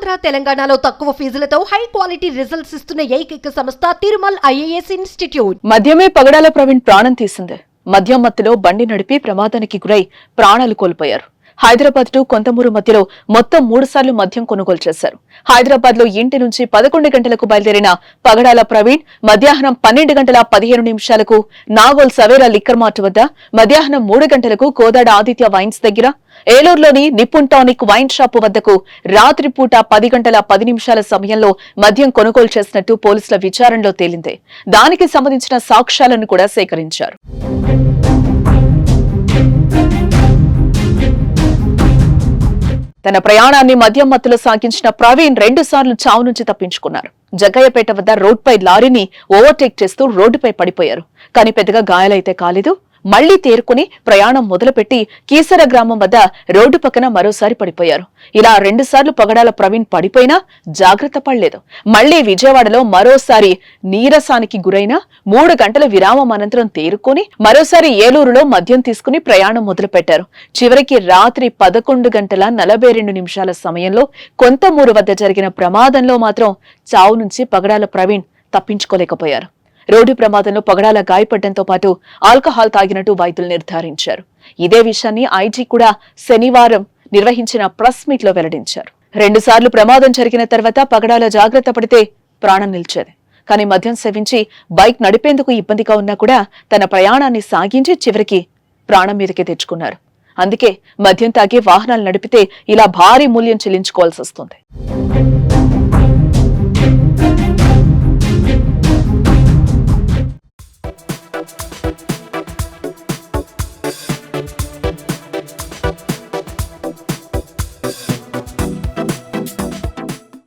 ఆంధ్ర తెలంగాణలో తక్కువ ఫీజులతో high quality results ఇస్తున్న ఏకైక సంస్థ తిరుమల్ ఐఏఎస్ ఇన్స్టిట్యూట్. మద్యమే పగడాల ప్రవీణ్ ప్రాణం తీసింది. మద్యం మత్తులో బండి నడిపి ప్రమాదానికి గురై ప్రాణాలు కోల్పోయారు. హైదరాబాద్ టు కొంతమూరు మధ్యలో మొత్తం 3 సార్లు మద్యం కొనుగోలు చేశారు. హైదరాబాద్ లో ఇంటి నుంచి 11 గంటలకు బయలుదేరిన పగడాల ప్రవీణ్ మధ్యాహ్నం 12 గంటల 15 నిమిషాలకు నాగోల్ సవేరా లిక్కర్ మార్ట్ వద్ద, మధ్యాహ్నం 3 గంటలకు కోదాడ ఆదిత్య వైన్స్ దగ్గర, ఏలూరులోని నిపుణ్ టానిక్ వైన్ షాపు వద్దకు రాత్రిపూట 10 గంటల 10 నిమిషాల సమయంలో మద్యం కొనుగోలు చేసినట్టు పోలీసుల విచారణలో తేలింది. దానికి సంబంధించిన సాక్ష్యాలను కూడా సేకరించారు. తన ప్రయాణాన్ని మద్యం మత్తులో సాగించిన ప్రవీణ్ 2 సార్లు చావు నుంచి తప్పించుకున్నారు. జగ్గయ్యపేట వద్ద రోడ్పై లారీని ఓవర్టేక్ చేస్తూ రోడ్డుపై పడిపోయారు. కానీ పెద్దగా గాయాలైతే కాలేదు. మళ్లీ తేరుకుని ప్రయాణం మొదలుపెట్టి కీసర గ్రామం వద్ద రోడ్డు పక్కన మరోసారి పడిపోయారు. ఇలా 2 సార్లు పగడాల ప్రవీణ్ పడిపోయినా జాగ్రత్త పడలేదు. మళ్లీ విజయవాడలో మరోసారి నీరసానికి గురైన 3 గంటల విరామం అనంతరం తేరుకుని మరోసారి ఏలూరులో మద్యం తీసుకుని ప్రయాణం మొదలుపెట్టారు. చివరికి రాత్రి 11 గంటల 42 నిమిషాల సమయంలో కొంతమూరు వద్ద జరిగిన ప్రమాదంలో మాత్రం చావు నుంచి పగడాల ప్రవీణ్ తప్పించుకోలేకపోయారు. రోడ్డు ప్రమాదంలో పగడాల గాయపడడంతో పాటు ఆల్కహాల్ తాగినట్టు వైద్యులు నిర్ధారించారు. ఇదే విషయాన్ని ఐజీ కూడా శనివారం నిర్వహించిన ప్రెస్ మీట్ లో వెల్లడించారు. 2 సార్లు ప్రమాదం జరిగిన తర్వాత పగడాల జాగ్రత్త పడితే ప్రాణం నిలిచేది. కానీ మద్యం సేవించి బైక్ నడిపేందుకు ఇబ్బందిగా ఉన్నా కూడా తన ప్రయాణాన్ని సాగించి చివరికి ప్రాణం మీదకి తెచ్చుకున్నారు. అందుకే మద్యం తాగి వాహనాలు నడిపితే ఇలా భారీ మూల్యం చెల్లించుకోవాల్సి వస్తుంది.